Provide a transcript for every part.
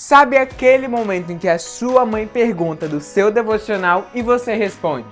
Sabe aquele momento em que a sua mãe pergunta do seu devocional e você responde: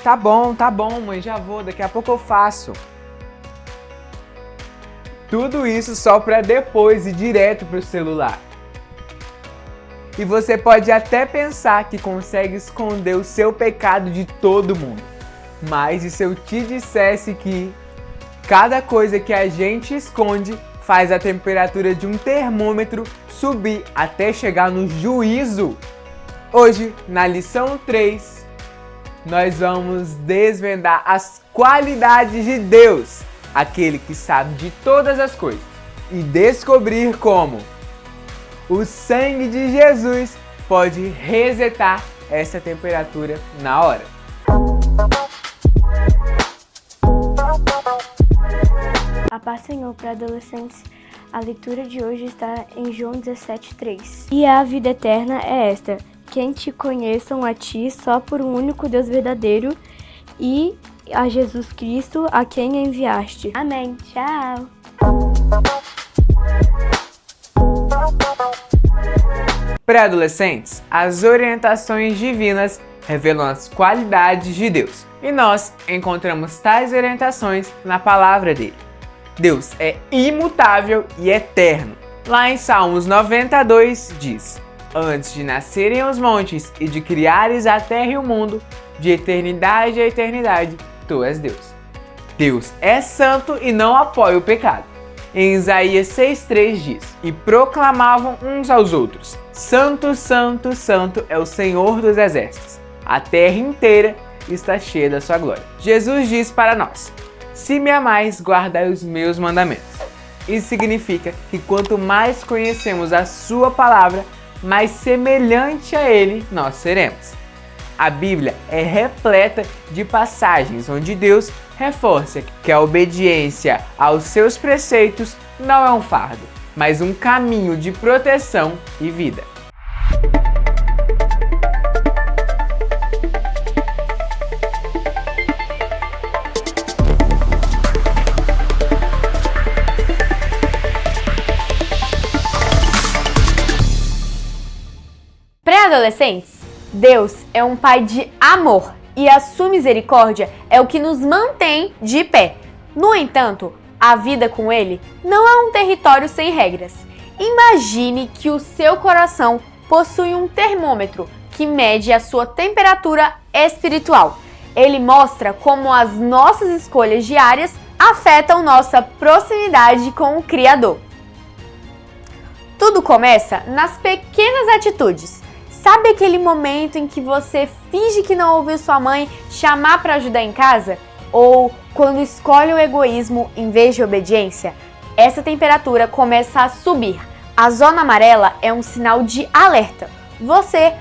Tá bom, mãe, já vou, daqui a pouco eu faço. Tudo isso só para depois ir direto pro celular. E você pode até pensar que consegue esconder o seu pecado de todo mundo. Mas e se eu te dissesse que cada coisa que a gente esconde faz a temperatura de um termômetro subir até chegar no juízo? Hoje, na lição 3, nós vamos desvendar as qualidades de Deus, aquele que sabe de todas as coisas, e descobrir como o sangue de Jesus pode resetar essa temperatura na hora. A paz, Senhor, para adolescentes. A leitura de hoje está em João 17:3. E a vida eterna é esta: que te conheçam a ti só por um único Deus verdadeiro e a Jesus Cristo a quem enviaste. Amém. Tchau. Pré-adolescentes, as orientações divinas revelam as qualidades de Deus. E nós encontramos tais orientações na palavra dele. Deus é imutável e eterno. Lá em Salmos 92 diz: Antes de nascerem os montes e de criares a terra e o mundo, de eternidade a eternidade, tu és Deus. Deus é santo e não apoia o pecado. Em Isaías 6,3 diz: E proclamavam uns aos outros: Santo, Santo, Santo é o Senhor dos exércitos. A terra inteira está cheia da sua glória. Jesus diz para nós: Se me amais, guardai os meus mandamentos. Isso significa que quanto mais conhecemos a sua palavra, mais semelhante a ele nós seremos. A Bíblia é repleta de passagens onde Deus reforça que a obediência aos seus preceitos não é um fardo, mas um caminho de proteção e vida. Pré-adolescentes, Deus é um Pai de amor e a sua misericórdia é o que nos mantém de pé. No entanto, a vida com Ele não é um território sem regras. Imagine que o seu coração possui um termômetro que mede a sua temperatura espiritual. Ele mostra como as nossas escolhas diárias afetam nossa proximidade com o Criador. Tudo começa nas pequenas atitudes. Sabe aquele momento em que você finge que não ouviu sua mãe chamar para ajudar em casa? Ou quando escolhe o egoísmo em vez de obediência? Essa temperatura começa a subir. A zona amarela é um sinal de alerta. Você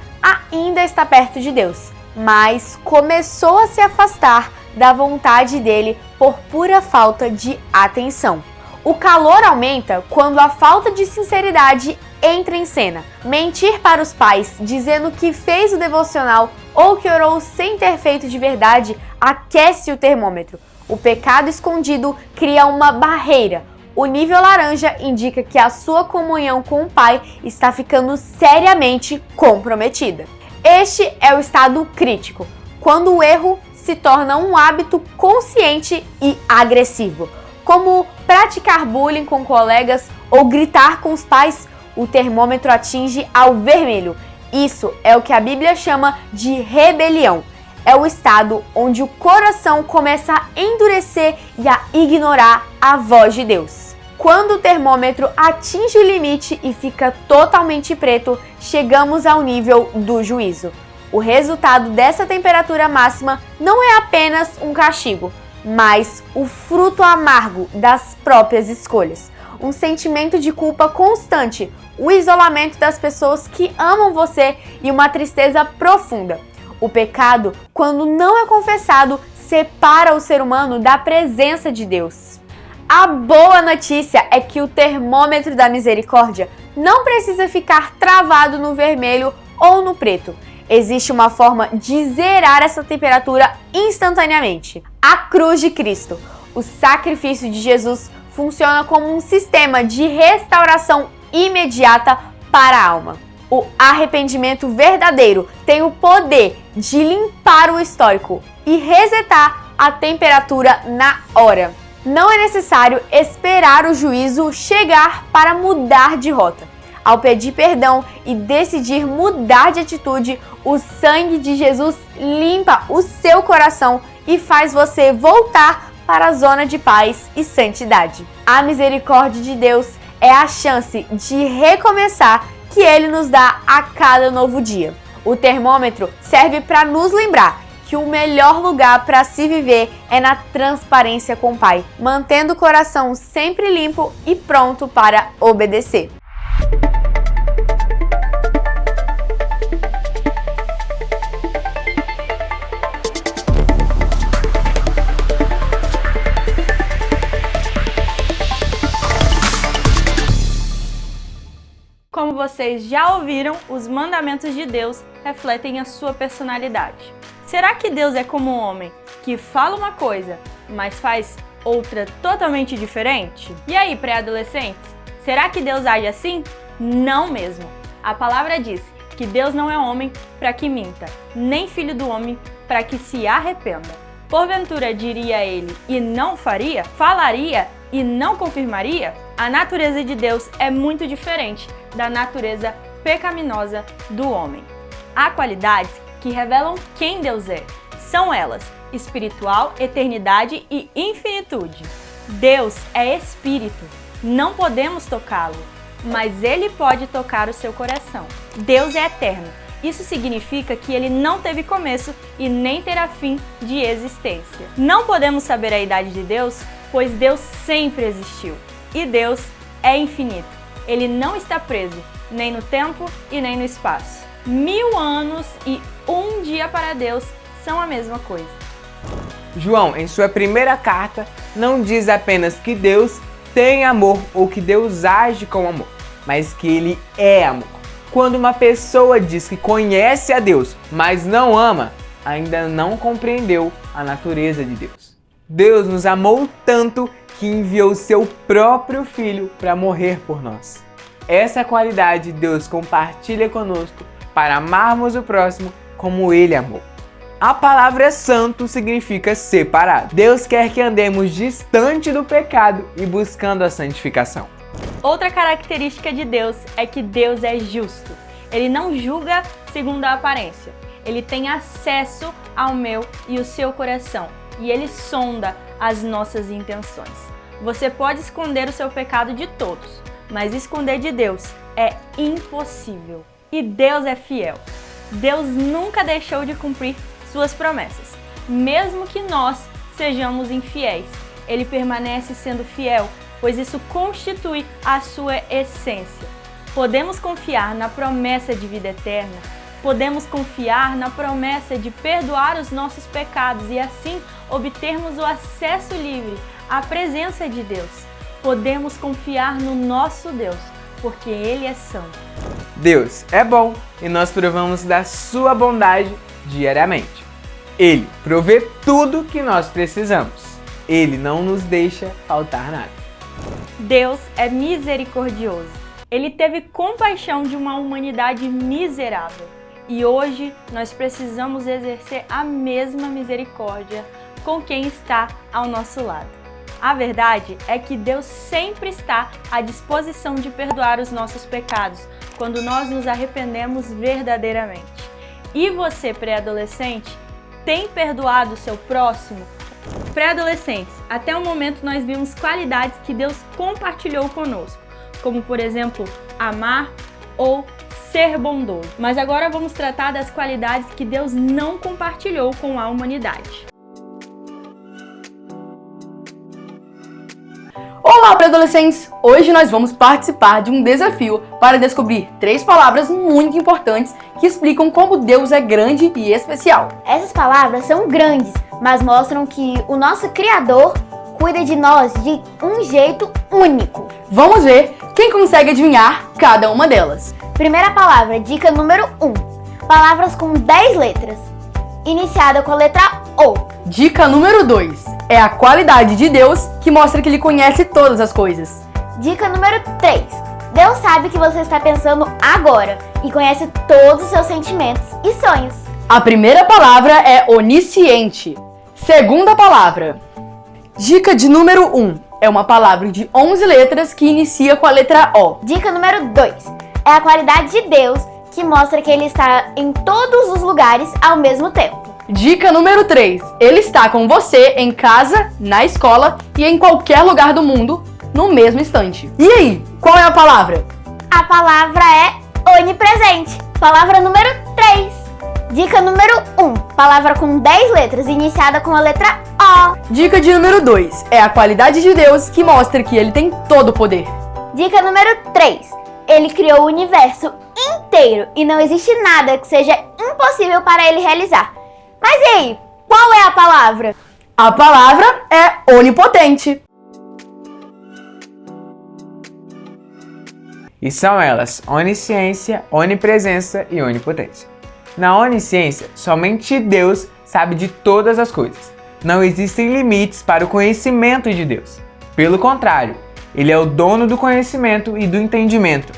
ainda está perto de Deus, mas começou a se afastar da vontade dele por pura falta de atenção. O calor aumenta quando a falta de sinceridade entra em cena. Mentir para os pais dizendo que fez o devocional ou que orou sem ter feito de verdade aquece o termômetro. O pecado escondido cria uma barreira. O nível laranja indica que a sua comunhão com o Pai está ficando seriamente comprometida. Este é o estado crítico, quando o erro se torna um hábito consciente e agressivo, como praticar bullying com colegas ou gritar com os pais. O termômetro atinge ao vermelho. Isso é o que a Bíblia chama de rebelião. É o estado onde o coração começa a endurecer e a ignorar a voz de Deus. Quando o termômetro atinge o limite e fica totalmente preto, chegamos ao nível do juízo. O resultado dessa temperatura máxima não é apenas um castigo, mas o fruto amargo das próprias escolhas. Um sentimento de culpa constante, o isolamento das pessoas que amam você e uma tristeza profunda. O pecado, quando não é confessado, separa o ser humano da presença de Deus. A boa notícia é que o termômetro da misericórdia não precisa ficar travado no vermelho ou no preto. Existe uma forma de zerar essa temperatura instantaneamente. A cruz de Cristo. O sacrifício de Jesus funciona como um sistema de restauração imediata para a alma. O arrependimento verdadeiro tem o poder de limpar o histórico e resetar a temperatura na hora. Não é necessário esperar o juízo chegar para mudar de rota. Ao pedir perdão e decidir mudar de atitude, o sangue de Jesus limpa o seu coração e faz você voltar para a zona de paz e santidade. A misericórdia de Deus é a chance de recomeçar que Ele nos dá a cada novo dia. O termômetro serve para nos lembrar que o melhor lugar para se viver é na transparência com o Pai, mantendo o coração sempre limpo e pronto para obedecer. Como vocês já ouviram, os mandamentos de Deus refletem a sua personalidade. Será que Deus é como um homem que fala uma coisa, mas faz outra totalmente diferente? E aí, pré-adolescentes, será que Deus age assim? Não mesmo. A palavra diz que Deus não é homem para que minta, nem filho do homem para que se arrependa. Porventura diria ele e não faria? Falaria e não confirmaria? A natureza de Deus é muito diferente da natureza pecaminosa do homem. Há qualidades que revelam quem Deus é. São elas: espiritual, eternidade e infinitude. Deus é espírito. Não podemos tocá-lo, mas ele pode tocar o seu coração. Deus é eterno. Isso significa que ele não teve começo e nem terá fim de existência. Não podemos saber a idade de Deus, pois Deus sempre existiu. E Deus é infinito. Ele não está preso, nem no tempo e nem no espaço. 1000 anos e um dia para Deus são a mesma coisa. João, em sua primeira carta, não diz apenas que Deus tem amor ou que Deus age com amor, mas que Ele é amor. Quando uma pessoa diz que conhece a Deus, mas não ama, ainda não compreendeu a natureza de Deus. Deus nos amou tanto que enviou seu próprio Filho para morrer por nós. Essa qualidade Deus compartilha conosco para amarmos o próximo como Ele amou. A palavra santo significa separado. Deus quer que andemos distante do pecado e buscando a santificação. Outra característica de Deus é que Deus é justo. Ele não julga segundo a aparência. Ele tem acesso ao meu e o seu coração e Ele sonda as nossas intenções. Você pode esconder o seu pecado de todos, mas esconder de Deus é impossível. E Deus é fiel. Deus nunca deixou de cumprir suas promessas. Mesmo que nós sejamos infiéis, Ele permanece sendo fiel, pois isso constitui a sua essência. Podemos confiar na promessa de vida eterna, podemos confiar na promessa de perdoar os nossos pecados e assim obtermos o acesso livre à presença de Deus. Podemos confiar no nosso Deus, porque Ele é santo. Deus é bom e nós provamos da sua bondade diariamente. Ele provê tudo que nós precisamos. Ele não nos deixa faltar nada. Deus é misericordioso. Ele teve compaixão de uma humanidade miserável. E hoje nós precisamos exercer a mesma misericórdia com quem está ao nosso lado. A verdade é que Deus sempre está à disposição de perdoar os nossos pecados quando nós nos arrependemos verdadeiramente. E você, pré-adolescente, tem perdoado o seu próximo? Pré-adolescentes, até o momento nós vimos qualidades que Deus compartilhou conosco, como por exemplo, amar ou ser bondoso. Mas agora vamos tratar das qualidades que Deus não compartilhou com a humanidade. Olá, pré-adolescentes! Hoje nós vamos participar de um desafio para descobrir 3 palavras muito importantes que explicam como Deus é grande e especial. Essas palavras são grandes, mas mostram que o nosso Criador cuida de nós de um jeito único. Vamos ver quem consegue adivinhar cada uma delas. Primeira palavra, dica número 1. Palavras com 10 letras, iniciada com a letra O. Dica número 2. É a qualidade de Deus que mostra que Ele conhece todas as coisas. Dica número 3. Deus sabe o que você está pensando agora e conhece todos os seus sentimentos e sonhos. A primeira palavra é onisciente. Segunda palavra. Dica de número 1. É uma palavra de 11 letras que inicia com a letra O. Dica número 2. É a qualidade de Deus que mostra que Ele está em todos os lugares ao mesmo tempo. Dica número 3. Ele está com você em casa, na escola e em qualquer lugar do mundo no mesmo instante. E aí, qual é a palavra? A palavra é onipresente. Palavra número 3. Dica número 1. Palavra com 10 letras, iniciada com a letra O. Dica de número 2. É a qualidade de Deus que mostra que Ele tem todo o poder. Dica número 3. Ele criou o universo inteiro e não existe nada que seja impossível para Ele realizar. Mas e aí, qual é a palavra? A palavra é onipotente. E são elas onisciência, onipresença e onipotência. Na onisciência, somente Deus sabe de todas as coisas. Não existem limites para o conhecimento de Deus. Pelo contrário, Ele é o dono do conhecimento e do entendimento.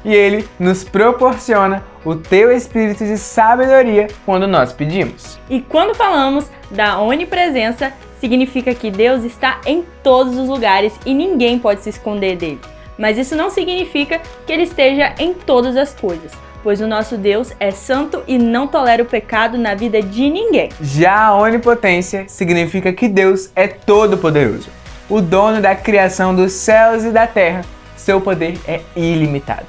E Ele nos proporciona o teu espírito de sabedoria quando nós pedimos. E quando falamos da onipresença, significa que Deus está em todos os lugares e ninguém pode se esconder dele. Mas isso não significa que ele esteja em todas as coisas, pois o nosso Deus é santo e não tolera o pecado na vida de ninguém. Já a onipotência significa que Deus é todo-poderoso, o dono da criação dos céus e da terra. Seu poder é ilimitado.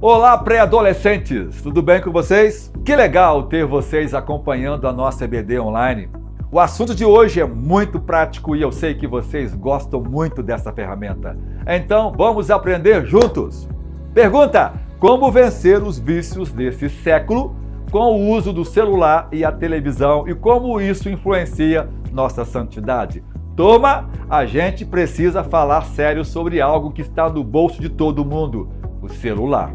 Olá, pré-adolescentes! Tudo bem com vocês? Que legal ter vocês acompanhando a nossa EBD online. O assunto de hoje é muito prático e eu sei que vocês gostam muito dessa ferramenta. Então, vamos aprender juntos! Pergunta: como vencer os vícios desse século com o uso do celular e a televisão e como isso influencia nossa santidade? Turma, a gente precisa falar sério sobre algo que está no bolso de todo mundo: o celular.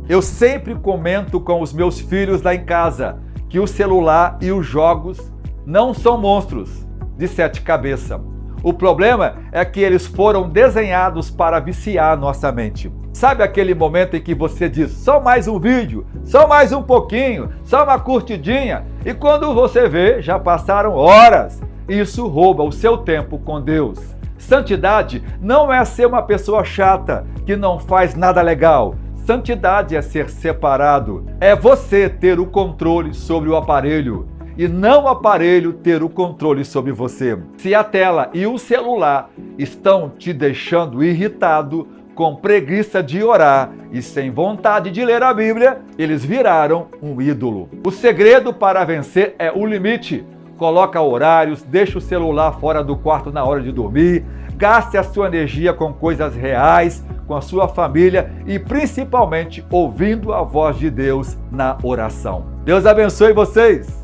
Eu sempre comento com os meus filhos lá em casa que o celular e os jogos não são monstros de 7 cabeças. O problema é que eles foram desenhados para viciar nossa mente. Sabe aquele momento em que você diz, só mais um vídeo, só mais um pouquinho, só uma curtidinha, e quando você vê, já passaram horas. Isso rouba o seu tempo com Deus. Santidade não é ser uma pessoa chata que não faz nada legal. Santidade é ser separado, é você ter o controle sobre o aparelho e não o aparelho ter o controle sobre você. Se a tela e o celular estão te deixando irritado, com preguiça de orar e sem vontade de ler a Bíblia, eles viraram um ídolo. O segredo para vencer é o limite. Coloca horários, deixa o celular fora do quarto na hora de dormir, gaste a sua energia com coisas reais, com a sua família e principalmente ouvindo a voz de Deus na oração. Deus abençoe vocês!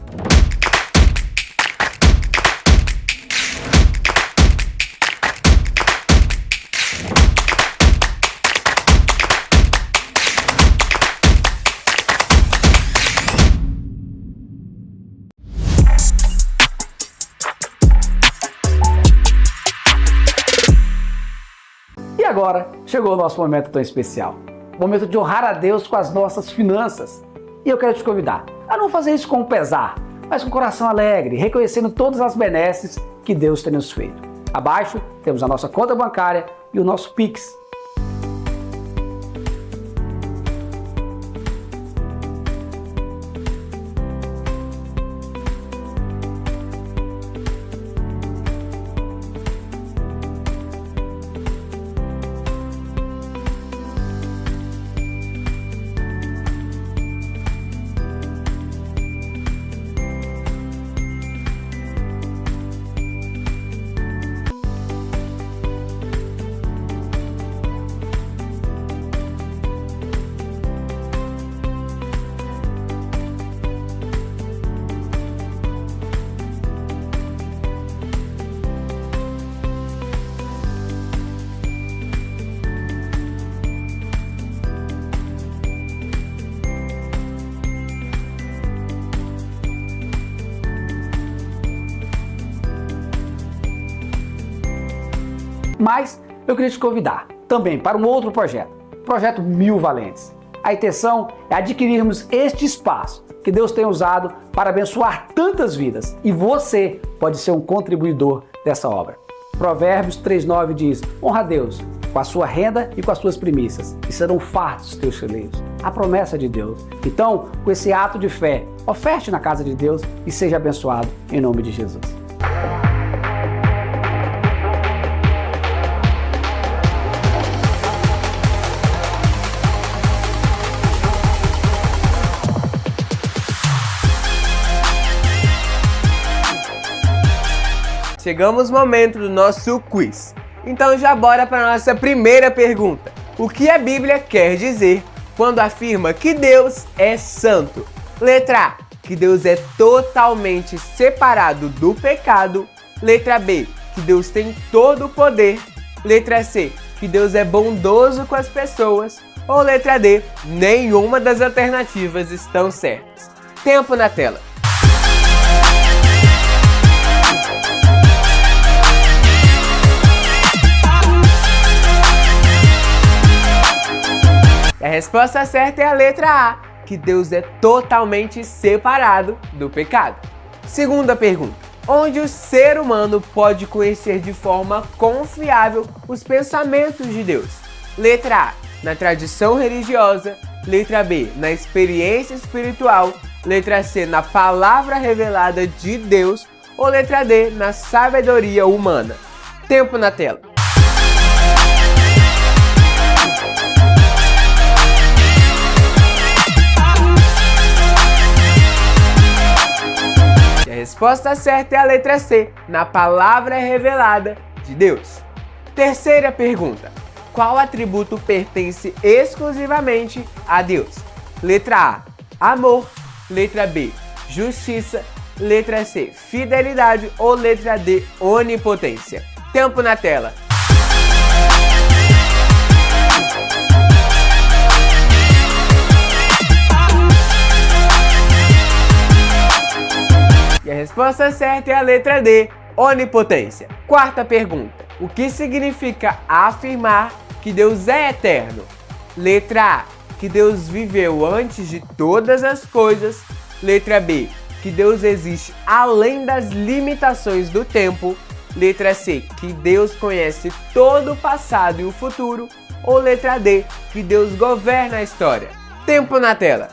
E agora, chegou o nosso momento tão especial. Momento de honrar a Deus com as nossas finanças. E eu quero te convidar a não fazer isso com pesar, mas com coração alegre, reconhecendo todas as benesses que Deus tem nos feito. Abaixo temos a nossa conta bancária e o nosso Pix. Mas eu queria te convidar também para um outro projeto, o Projeto 1000 Valentes. A intenção é adquirirmos este espaço que Deus tem usado para abençoar tantas vidas, e você pode ser um contribuidor dessa obra. Provérbios 3:9 diz: honra a Deus com a sua renda e com as suas primícias, e serão fartos os teus celeiros. A promessa de Deus. Então, com esse ato de fé, oferte na casa de Deus e seja abençoado em nome de Jesus. Chegamos no momento do nosso quiz. Então já bora para a nossa primeira pergunta. O que a Bíblia quer dizer quando afirma que Deus é santo? Letra A, que Deus é totalmente separado do pecado. Letra B, que Deus tem todo o poder. Letra C, que Deus é bondoso com as pessoas. Ou letra D, nenhuma das alternativas estão certas. Tempo na tela. A resposta certa é a letra A, que Deus é totalmente separado do pecado. Segunda pergunta: onde o ser humano pode conhecer de forma confiável os pensamentos de Deus? Letra A, na tradição religiosa. Letra B, na experiência espiritual. Letra C, na palavra revelada de Deus. Ou letra D, na sabedoria humana. Tempo na tela. A resposta certa é a letra C, na palavra revelada de Deus. Terceira pergunta: qual atributo pertence exclusivamente a Deus? Letra A, amor. Letra B, justiça. Letra C, fidelidade. Ou letra D, onipotência. Tempo na tela. E a resposta certa é a letra D, onipotência. Quarta pergunta: o que significa afirmar que Deus é eterno? Letra A, que Deus viveu antes de todas as coisas. Letra B, que Deus existe além das limitações do tempo. Letra C, que Deus conhece todo o passado e o futuro. Ou letra D, que Deus governa a história. Tempo na tela.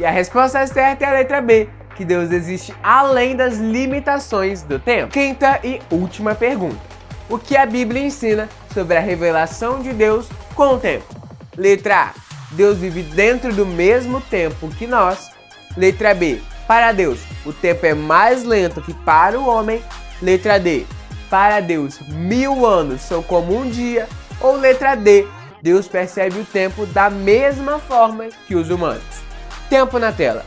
E a resposta certa é a letra B, que Deus existe além das limitações do tempo. Quinta e última pergunta: o que a Bíblia ensina sobre a revelação de Deus com o tempo? Letra A, Deus vive dentro do mesmo tempo que nós. Letra B, para Deus, o tempo é mais lento que para o homem. Letra D, para Deus, 1000 anos são como um dia. Ou letra D, Deus percebe o tempo da mesma forma que os humanos. Tempo na tela.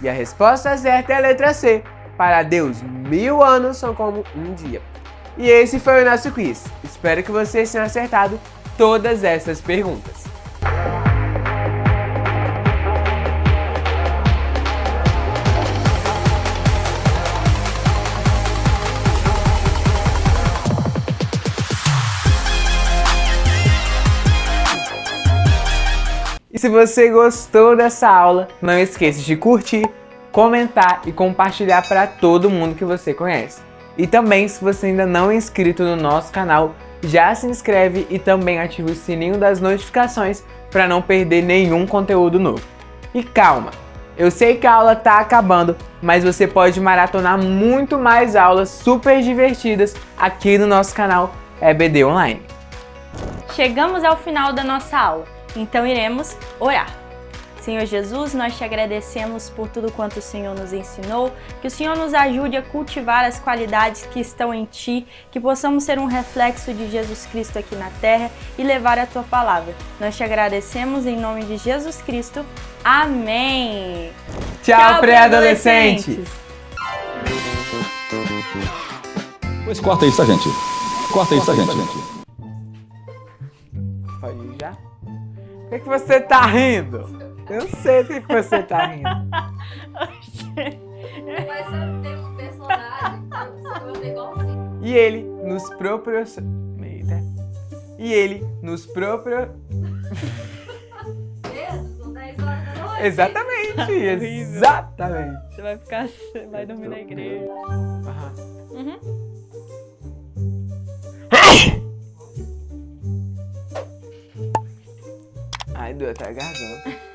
E a resposta certa é a letra C. Para Deus, 1000 anos são como um dia. E esse foi o nosso quiz. Espero que vocês tenham acertado todas essas perguntas. E se você gostou dessa aula, não esqueça de curtir, comentar e compartilhar para todo mundo que você conhece. E também, se você ainda não é inscrito no nosso canal, já se inscreve e também ativa o sininho das notificações para não perder nenhum conteúdo novo. E calma, eu sei que a aula está acabando, mas você pode maratonar muito mais aulas super divertidas aqui no nosso canal EBD Online. Chegamos ao final da nossa aula. Então iremos orar. Senhor Jesus, nós te agradecemos por tudo quanto o Senhor nos ensinou, que o Senhor nos ajude a cultivar as qualidades que estão em Ti, que possamos ser um reflexo de Jesus Cristo aqui na Terra e levar a Tua Palavra. Nós te agradecemos em nome de Jesus Cristo. Amém! Tchau, pré-adolescente! Pois corta isso, tá, gente? Corta isso, tá, gente? Pode ir já? Por que você tá rindo? Eu sei do que você tá rindo. Mas só tem um personagem que você igualzinho. E ele nos proporciona. E ele nos proporciona. São 10 horas da noite. Exatamente, exatamente. Você vai dormir na igreja. Aham. Uhum. Ai, doeu até a garganta.